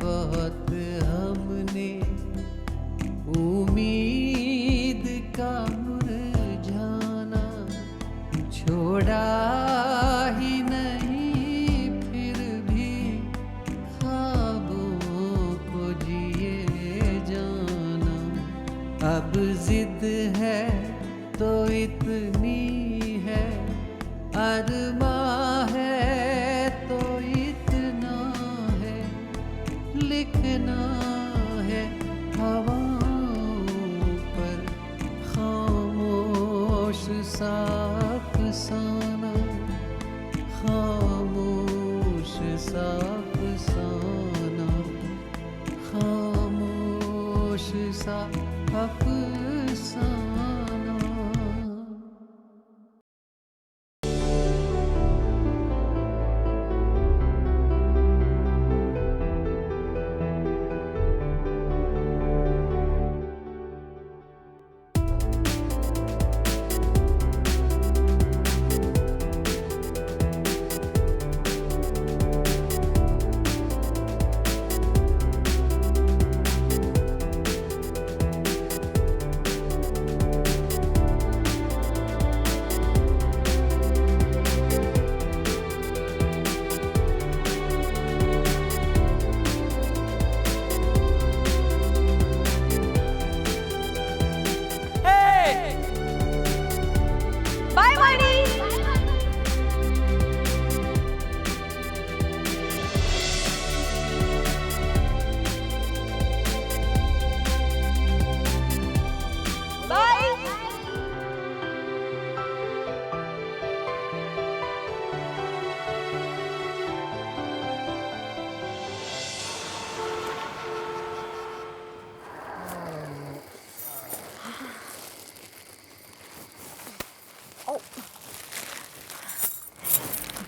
बहुत हमने उम्मीद का मुरझाना छोड़ा ही नहीं, फिर भी ख्वाबों को जिए जाना। अब जिद है तो इतनी है, अरमा है तो इतना है, लिखना है हवाओं पर खामोश सा अफसाना, खामोश सा अफसाना, खामोश सा अफसाना।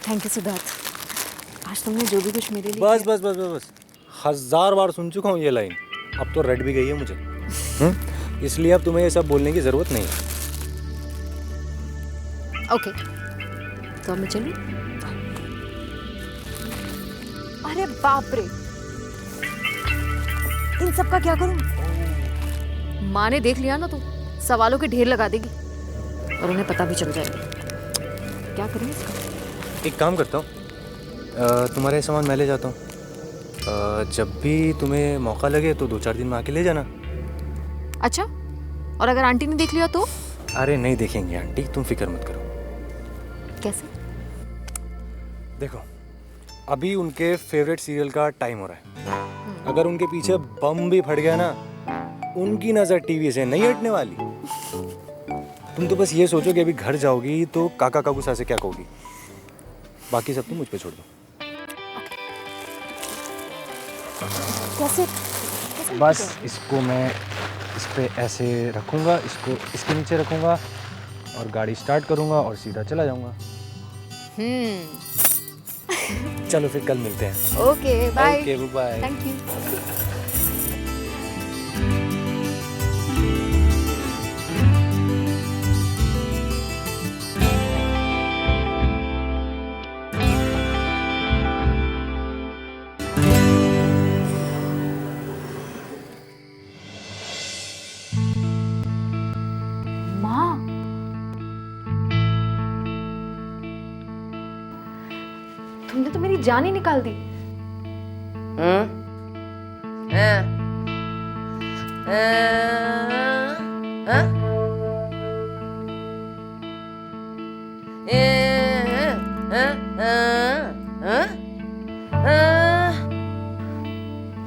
थैंक यू सिद्धार्थ, आज तुमने जो भी कुछ मेरे लिए बस बस बस बस बस 1000 बार सुन चुका हूँ ये लाइन, अब तो रट भी गई है मुझे। इसलिए अब तुम्हें ये सब बोलने की जरूरत नहीं है। ओके, तो अब मैं चलूं? अरे बाप रे, इन सब का क्या करूं? माँ ने देख लिया ना तो सवालों के ढेर लगा देगी और उन्हें पता भी चल जाएगा। क्या करूं इसका? एक काम करता हूँ, तुम्हारे सामान मैं ले जाता हूँ। जब भी तुम्हें मौका लगे तो 2-4 दिन में आके ले जाना। अच्छा, और अगर आंटी ने देख लिया तो? अरे नहीं देखेंगे आंटी, तुम फिक्र मत करो। कैसे? देखो, अभी उनके फेवरेट सीरियल का टाइम हो रहा है। अगर उनके पीछे बम भी फट गया ना, उनकी नजर टीवी से नहीं हटने वाली। तुम तो बस ये सोचो कि अभी घर जाओगी तो काका काकू से क्या कहोगी, बाकी सब तुम मुझ पे छोड़ दो। कैसे? बस इसको मैं इस पे ऐसे रखूंगा, इसको इसके नीचे रखूंगा और गाड़ी स्टार्ट करूंगा और सीधा चला जाऊंगा। चलो फिर कल मिलते हैं। Okay bye. Okay bye. Thank you. तुमने तो मेरी जान ही निकाल दी।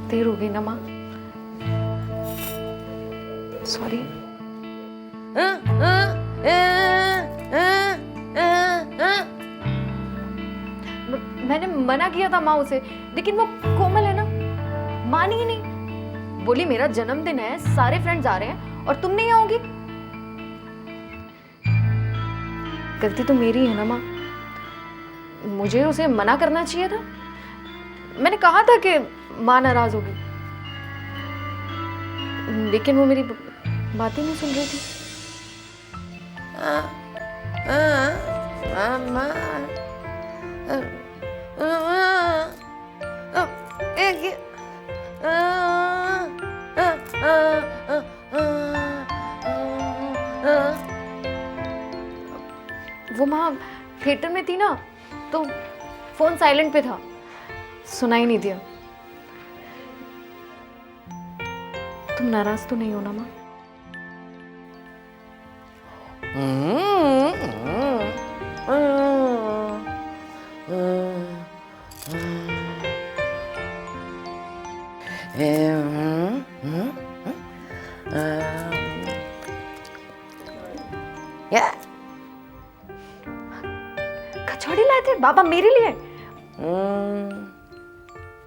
देर हो गई ना माँ, सॉरी। मैंने मना किया था माँ उसे, लेकिन वो कोमल है ना, मानी ही नहीं। बोली मेरा जन्मदिन है, सारे फ्रेंड्स आ रहे हैं और तुम नहीं आओगी। गलती तो मेरी है ना माँ, मुझे उसे मना करना चाहिए था। मैंने कहा था कि माँ नाराज होगी, लेकिन वो मेरी बात ही नहीं सुन रही थी। वो वहाँ थिएटर में थी ना, तो फोन साइलेंट पे था, सुना ही नहीं दिया। तुम नाराज तो नहीं हो ना माँ? कचौड़ी लाए थे बाबा मेरे लिए?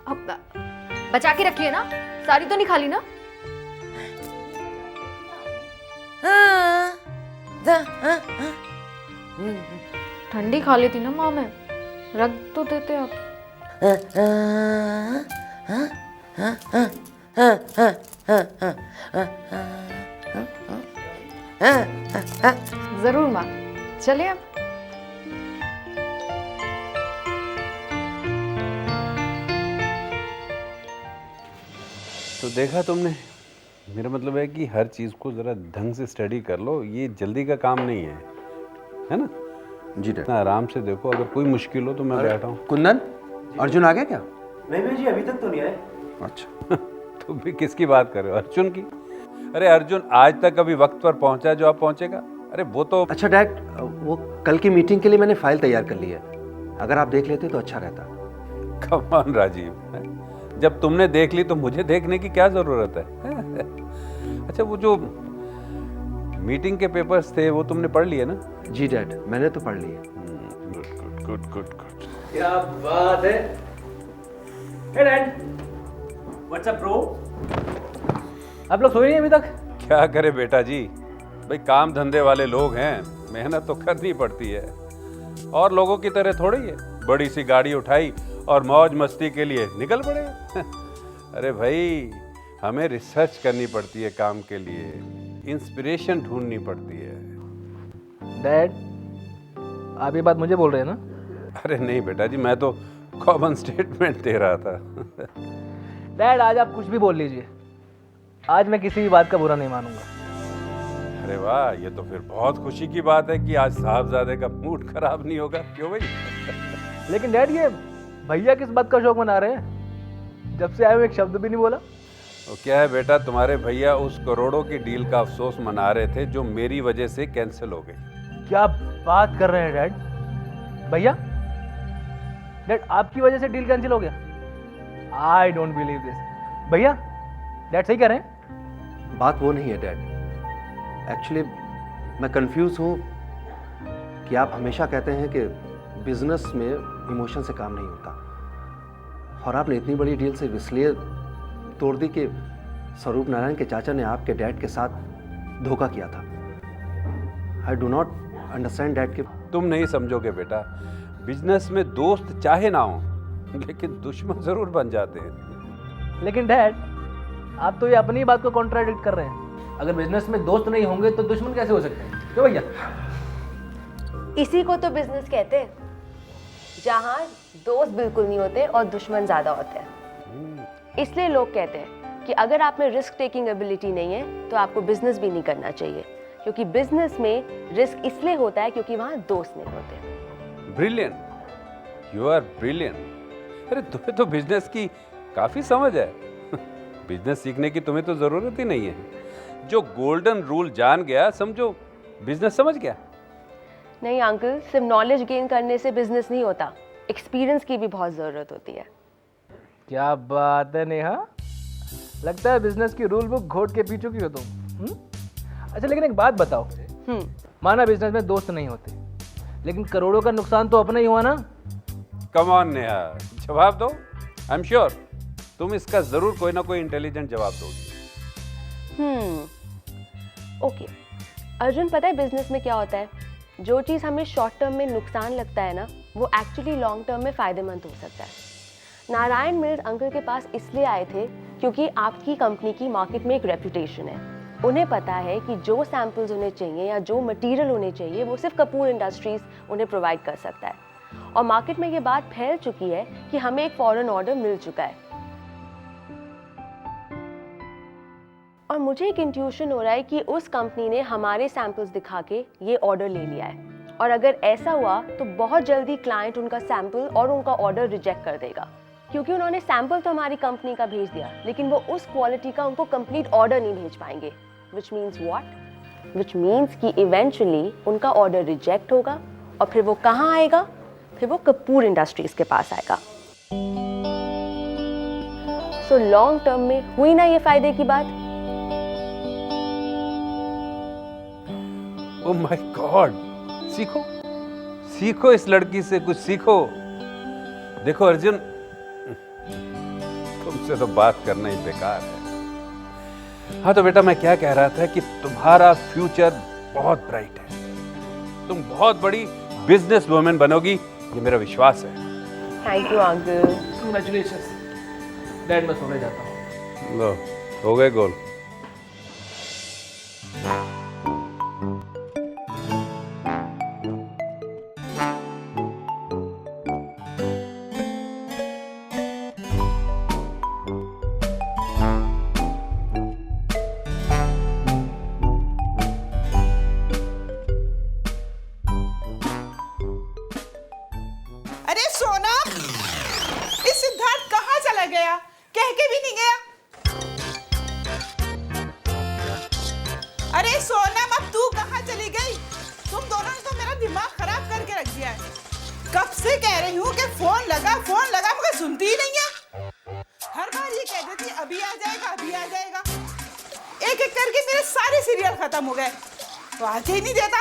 अब बचा के रखिए ना, सारी तो नहीं खा ली ना? ठंडी खा लेती ना माँ, मैं रख तो देते आप। जरूर माँ, चलिए अब। तो देखा तुमने, मेरा मतलब है कि हर चीज़ को ज़रा ढंग से स्टडी कर लो, ये जल्दी का काम नहीं है ना? जी डैड। इतना आराम से देखो, अगर कोई मुश्किल हो तो मैं बैठा हूँ। कुंदन, अर्जुन आ गया क्या? नहीं जी, अभी तक तो नहीं आए। अच्छा। तुम भी किसकी बात कर रहे हो? अर्जुन की? अरे अर्जुन आज तक अभी वक्त पर पहुंचा जो अब पहुंचेगा? अरे वो तो अच्छा डैड, वो कल की मीटिंग के लिए मैंने फाइल तैयार कर ली है, अगर आप देख लेते तो अच्छा रहता। कम ऑन राजीव, जब तुमने देख ली तो मुझे देखने की क्या जरूरत है? अच्छा वो जो मीटिंग के पेपर्स थे वो तुमने पढ़ लिए ना? जी डैड, मैंने तो पढ़ लिए। Good good good good good. क्या बात है। हे डैड, व्हाट्स अप ब्रो? आप लोग सोए नहीं अभी तक? क्या करे बेटा जी, भाई काम धंधे वाले लोग हैं, मेहनत तो करनी पड़ती है, और लोगों की तरह थोड़ी है बड़ी सी गाड़ी उठाई और मौज मस्ती के लिए निकल पड़े। अरे भाई हमें रिसर्च करनी पड़ती है काम के लिए, इंस्पिरेशन ढूंढनी पड़ती है। डैड, आप ये बात मुझे बोल रहे हैं ना? अरे नहीं बेटा जी, मैं तो कॉमन स्टेटमेंट दे रहा था। डैड आज आप कुछ भी बोल लीजिए, आज मैं किसी भी बात का बुरा नहीं मानूंगा। अरे वाह, ये तो फिर बहुत खुशी की बात है कि आज साहबजादे का मूड खराब नहीं होगा, क्यों भाई? लेकिन डैड ये भैया किस बात का शौक मना रहे हैं? जब से आए हुए एक शब्द भी नहीं बोला। तो क्या है बेटा, तुम्हारे भैया उस करोड़ों की डील का अफसोस मना रहे थे जो मेरी वजह से कैंसिल हो गई। क्या बात कर रहे हैं डैड? भैया, डैड आपकी वजह से डील कैंसिल हो गया? I don't believe this. भैया, डैड सही कह रहे हैं? बात वो नहीं है डैड, एक्चुअली मैं कंफ्यूज हूँ कि आप हमेशा कहते हैं कि बिजनेस में इमोशन से काम नहीं होता, और आपने इतनी बड़ी डील सिर्फ इसलिए तोड़ दी कि स्वरूप नारायण के चाचा ने आपके डैड के साथ धोखा किया था। I do not understand dad कि तुम नहीं समझोगे बेटा, बिजनेस में दोस्त चाहे ना हो लेकिन दुश्मन जरूर बन जाते हैं। लेकिन डैड, आप तो ये अपनी बात को कॉन्ट्राडिक्ट कर रहे हैं। अगर बिजनेस में दोस्त नहीं होंगे तो दुश्मन कैसे हो सकते हैं? क्यों भैया? इसी को तो बिजनेस कहते हैं, जहां दोस्त बिल्कुल नहीं होते और दुश्मन ज्यादा होते हैं। इसलिए लोग कहते हैं कि अगर आप में रिस्क टेकिंग एबिलिटी नहीं है तो आपको बिजनेस भी नहीं करना चाहिए, क्योंकि बिजनेस में रिस्क इसलिए होता है क्योंकि वहां दोस्त नहीं होते। Brilliant, you are brilliant. अरे तुम्हें तो बिजनेस की काफी समझ है। बिजनेस सीखने की तुम्हें तो जरूरत ही नहीं है, जो गोल्डन रूल जान गया समझो बिजनेस समझ गया। नहीं अंकल, सिर्फ नॉलेज गेन करने से बिजनेस नहीं होता, एक्सपीरियंस की भी बहुत ज़रूरत होती है। क्या बात है नेहा, लगता है बिजनेस की रूल बुक घोट के पी चुकी हो तुम। अच्छा लेकिन एक बात बताओ, माना बिजनेस में दोस्त नहीं होते, लेकिन करोड़ों का नुकसान तो अपना ही हुआ ना? कम ऑन नेहा, जवाब दो। आई एम श्योर तुम इसका जरूर कोई ना कोई इंटेलिजेंट जवाब दोगी। ओके अर्जुन, पता है बिजनेस में क्या होता है? जो चीज़ हमें शॉर्ट टर्म में नुकसान लगता है ना, वो एक्चुअली लॉन्ग टर्म में फ़ायदेमंद हो सकता है। नारायण मिल्स अंकल के पास इसलिए आए थे क्योंकि आपकी कंपनी की मार्केट में एक रेपुटेशन है। उन्हें पता है कि जो सैंपल्स उन्हें चाहिए या जो मटेरियल उन्हें चाहिए वो सिर्फ कपूर इंडस्ट्रीज़ उन्हें प्रोवाइड कर सकता है, और मार्केट में ये बात फैल चुकी है कि हमें एक फॉरेन ऑर्डर मिल चुका है। और मुझे एक इंट्यूशन हो रहा है कि उस कंपनी ने हमारे सैंपल्स दिखा के ये ऑर्डर ले लिया है, और अगर ऐसा हुआ तो बहुत जल्दी क्लाइंट उनका सैंपल और उनका ऑर्डर रिजेक्ट कर देगा, क्योंकि उन्होंने सैंपल तो हमारी कंपनी का भेज दिया लेकिन वो उस क्वालिटी का उनको कंप्लीट ऑर्डर नहीं भेज पाएंगे। Which means what? Which means कि इवेंचुअली उनका ऑर्डर रिजेक्ट होगा और फिर वो कहाँ आएगा? फिर वो कपूर इंडस्ट्रीज के पास आएगा। सो लॉन्ग टर्म में हुई ना ये फायदे की बात। ओह माय गॉड, सीखो सीखो, इस लड़की से कुछ सीखो। देखो अर्जुन, तुमसे तो बात करना ही बेकार है। हाँ तो बेटा, मैं क्या कह रहा था कि तुम्हारा फ्यूचर बहुत ब्राइट है, तुम बहुत बड़ी बिजनेस वुमेन बनोगी, ये मेरा विश्वास है। Thank you uncle. Congratulations. Dad, मैं सोने जाता हूँ। लो, हो गए गोल। अरे सोना, इस सिद्धार्थ कहाँ चला गया? कह के भी नहीं गया। अरे सोनम, अब तू कहाँ चली गई? तुम दोनों ने तो मेरा दिमाग खराब करके रख दिया है। कब से कह रही हूँ कि फोन लगा मगर सुनती ही नहीं है। हर बार ये कह देती अभी आ जाएगा, अभी आ जाएगा। एक एक करके मेरे सारे सीरियल खत्म हो गए, तो आके ही नहीं देता।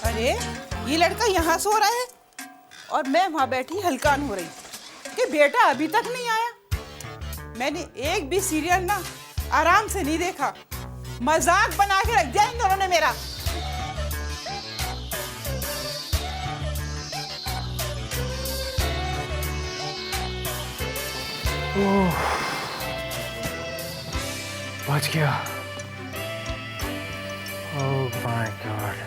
अरे ये लड़का यहाँ सो रहा है और मैं वहां बैठी हलकान हो रही कि बेटा अभी तक नहीं आया। मैंने एक भी सीरियल ना आराम से नहीं देखा, मजाक बना के रख दिया इन दोनों ने मेरा। बच गया। Oh my God.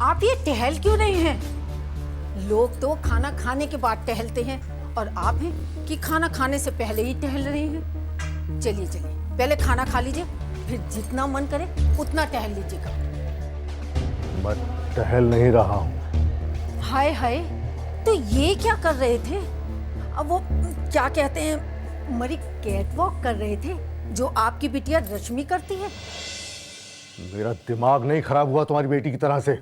आप ये टहल क्यों नहीं हैं? लोग तो खाना खाने के बाद टहलते हैं और आप हैं कि खाना खाने से पहले ही टहल रहे हैं। चलिए चलिए, पहले खाना खा लीजिए, फिर जितना मन करे उतना टहल लीजिएगा। मैं टहल नहीं रहा हूँ। हाय हाय, तो ये क्या कर रहे थे? अब वो क्या कहते हैं, मरी कैट वॉक कर रहे थे जो आपकी बिटिया रश्मि करती है। मेरा दिमाग नहीं खराब हुआ तुम्हारी बेटी की तरह से।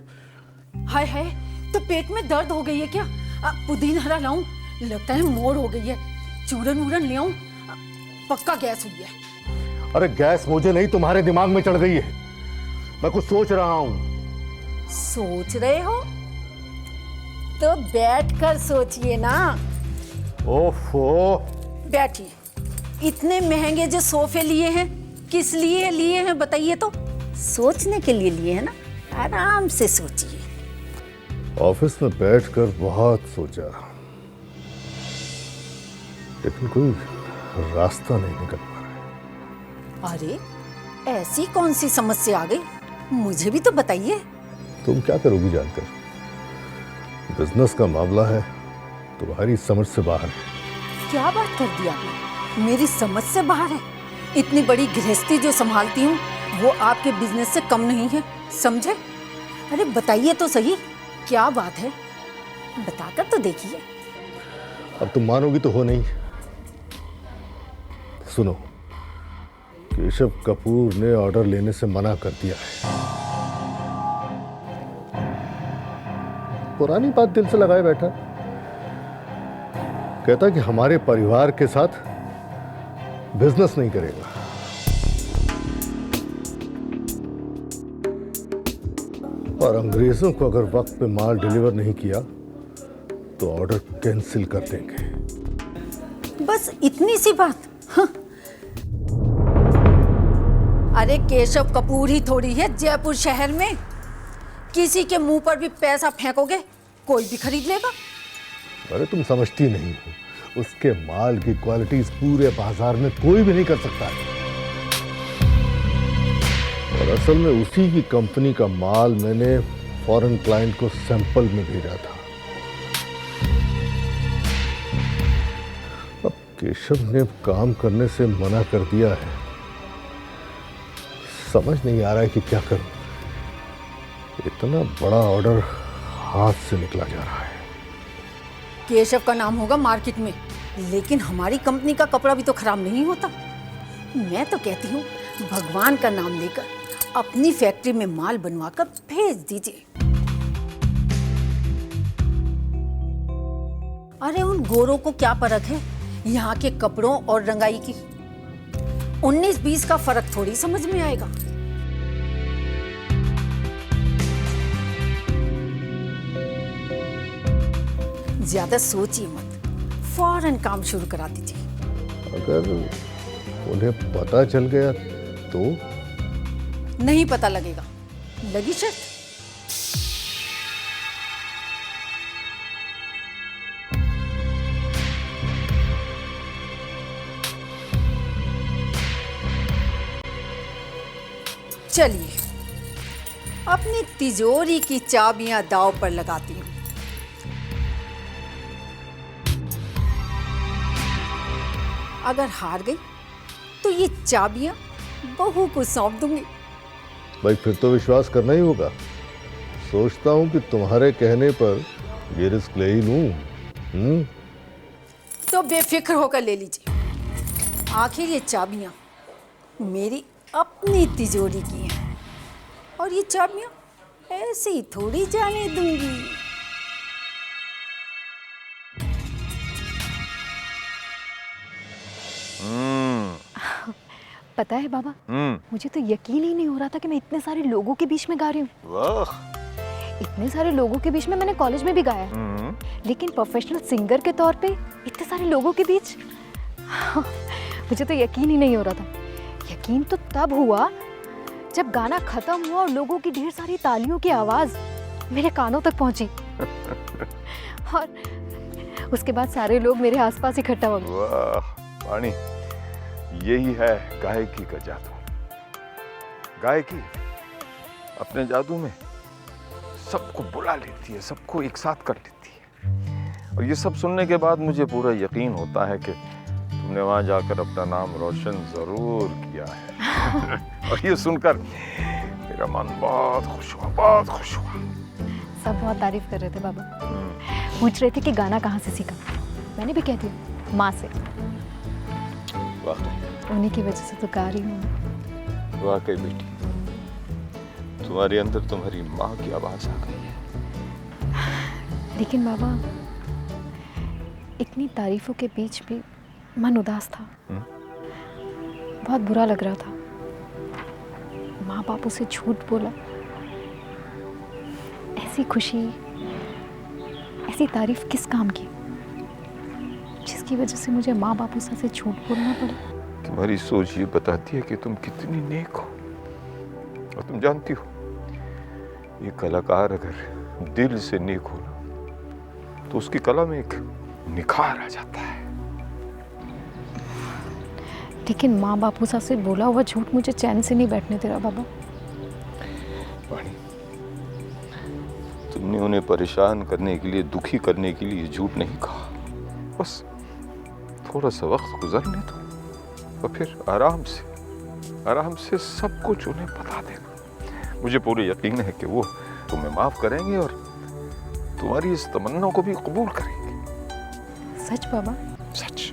हाय हाय, तो पेट में दर्द हो गई है क्या? पुदीना हरा लाऊं? लगता है मोर हो गई है। चूरन वूरन ले आऊं? पक्का गैस हुई है। अरे गैस मुझे नहीं, तुम्हारे दिमाग में चढ़ गई है। मैं कुछ सोच रहा हूँ। सोच रहे हो तो बैठ कर सोचिए ना। ओफो। बैठिए। इतने महंगे जो सोफे लिए हैं, किस लिए लिए हैं बताइए तो? सोचने के लिए लिए हैं ना, आराम से सोचिए। ऑफिस में बैठकर बहुत सोचा, लेकिन कोई रास्ता नहीं निकल पा रहा। अरे ऐसी कौन सी समस्या आ गई, मुझे भी तो बताइए। तुम क्या करोगी जानकर? बिजनेस का मामला है, तुम्हारी समझ से बाहर है। क्या बात कर दी आपने? मेरी समझ से बाहर है? इतनी बड़ी गृहस्थी जो संभालती हूँ वो आपके बिजनेस से कम नहीं है, समझे? अरे बताइए तो सही, क्या बात है? बताकर तो देखिए। अब तुम मानोगी तो हो नहीं। सुनो, केशव कपूर ने ऑर्डर लेने से मना कर दिया है। पुरानी बात दिल से लगाए बैठा, कहता कि हमारे परिवार के साथ बिजनेस नहीं करेगा। और अंग्रेजों को अगर वक्त पे माल डिलीवर नहीं किया तो ऑर्डर कैंसिल कर देंगे। बस इतनी सी बात। हाँ। अरे केशव कपूर ही थोड़ी है जयपुर शहर में, किसी के मुंह पर भी पैसा फेंकोगे कोई भी खरीद लेगा। अरे तुम समझती नहीं हो, उसके माल की क्वालिटी इस पूरे बाजार में कोई भी नहीं कर सकता है। और असल में उसी की कंपनी का माल मैंने फॉरेन क्लाइंट को सैंपल में भेजा था। अब केशव ने काम करने से मना कर दिया है, समझ नहीं आ रहा है कि क्या करूं। इतना बड़ा ऑर्डर हाथ से निकला जा रहा है। केशव का नाम होगा मार्केट में, लेकिन हमारी कंपनी का कपड़ा भी तो खराब नहीं होता। मैं तो कहती हूँ भगवान का नाम लेकर अपनी फैक्ट्री में माल बनवाकर भेज दीजिए। अरे उन गोरों को क्या फर्क है यहाँ के कपड़ों और रंगाई की। 19-20 का फर्क थोड़ी समझ में आएगा। ज्यादा सोचिए मत, फौरन काम शुरू करा दीजिए। अगर उन्हें पता चल गया तो? नहीं पता लगेगा, लगी शर्त? चलिए अपनी तिजोरी की चाबियां दांव पर लगाती हूँ। अगर हार गई तो ये चाबियां बहू को सौंप दूंगी। भाई फिर तो विश्वास करना ही होगा। सोचता हूं कि तुम्हारे कहने पर ये रिस्क ले ही लूं। तो बेफिक्र होकर ले लीजिए, आखिर ये चाबियां मेरी अपनी तिजोरी की हैं और ये चाबियां ऐसे ही थोड़ी जाने दूंगी। पता है बाबा, मुझे तो यकीन ही नहीं हो रहा था कि मैं इतने सारे लोगों के बीच में गा रही हूँ। इतने सारे लोगों के बीच में मैंने कॉलेज में भी गाया है, लेकिन प्रोफेशनल सिंगर के तौर पे इतने सारे लोगों के बीच मुझे तो यकीन ही नहीं हो रहा था। यकीन तो तब हुआ जब गाना खत्म हुआ और लोगों की ढेर सारी तालियों की आवाज मेरे कानों तक पहुंची और उसके बाद सारे लोग मेरे आसपास इकट्ठा हो गए। वाह पानी, यही है गायकी का जादू। गायकी अपने जादू में सबको बुला लेती है, सबको एक साथ कर लेती है। और ये सब सुनने के बाद मुझे पूरा यकीन होता है कि तुमने वहां जाकर अपना नाम रोशन जरूर किया है। और ये सुनकर मेरा मन बहुत खुश हुआ, बहुत खुश हुआ। सब बहुत तारीफ कर रहे थे बाबा, पूछ रहे थे कि गाना कहाँ से सीखा। मैंने भी कह दिया माँ से। उन्हीं की वजह से तो गा रही हूँ। वाकई बेटी, तुम्हारे अंदर तुम्हारी माँ की आवाज आ गई है। लेकिन बाबा इतनी तारीफों के बीच भी मन उदास था। बहुत बुरा लग रहा था। माँ बापू से झूठ बोला, ऐसी खुशी, ऐसी तारीफ किस काम की, जिसकी वजह से मुझे माँ बापू से झूठ बोलना पड़ा। तुम्हारी सोच ये बताती है कि तुम कितनी नेक हो। और तुम जानती हो, ये कलाकार अगर दिल से नेक हो ना, तो उसकी कला में एक निखार आ जाता है। लेकिन माँ बापू से बोला हुआ झूठ मुझे चैन से नहीं बैठने दे रहा बाबा। वाणी, तुमने उन्हें परेशान करने के लिए, दुखी करने के लिए झूठ नहीं कहा। बस थोड़ा सा वक्त गुजरने दो और फिर आराम से सब कुछ उन्हें बता देना। मुझे पूरे यकीन है कि वो तुम्हें माफ करेंगे और तुम्हारी इस तमन्ना को भी कबूल करेंगे। सच बाबा? सच।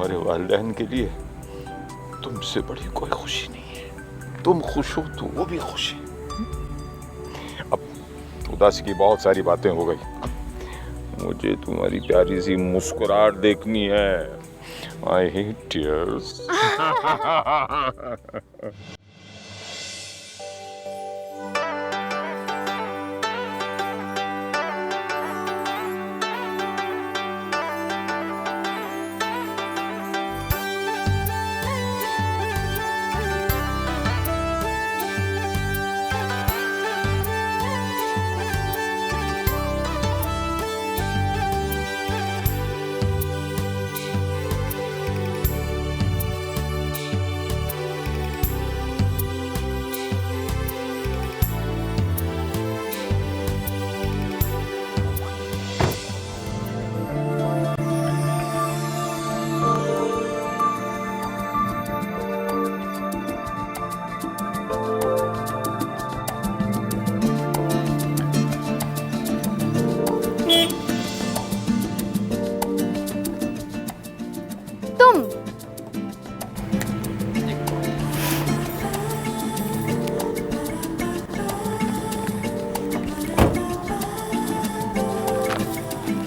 तुम्हारे वालिदैन के लिए तुमसे बड़ी कोई खुशी नहीं है। तुम खुश हो तो वो भी खुश है। अब उदासी की बहुत सारी बातें हो गई, मुझे तुम्हारी प्यारी सी मुस्कुराहट देखनी है। I hate tears.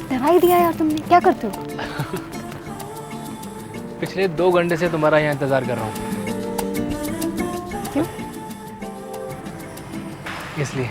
दवाई दिया यार तुमने, क्या करते हो? पिछले 2 घंटे से तुम्हारा यहाँ इंतजार कर रहा हूँ। क्यों? इसलिए।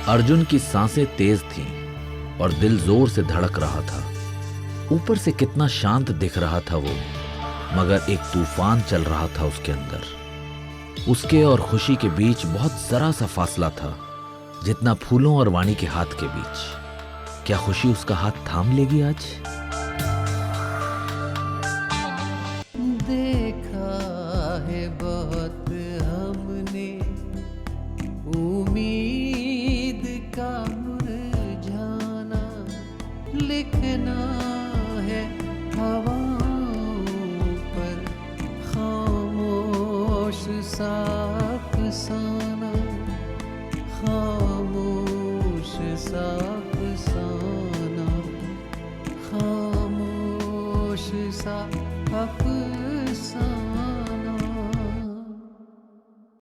अर्जुन की सांसें तेज थीं और दिल जोर से धड़क रहा था। ऊपर से कितना शांत दिख रहा था वो, मगर एक तूफान चल रहा था उसके अंदर। उसके और खुशी के बीच बहुत जरा सा फासला था, जितना फूलों और वाणी के हाथ के बीच। क्या खुशी उसका हाथ थाम लेगी आज? देखा है बहुत हमने उम्मीद का मुरझाना, लिखना है हवाओं पर खामोश सा अफसाना, खामोश सा अफसाना, खामोश सा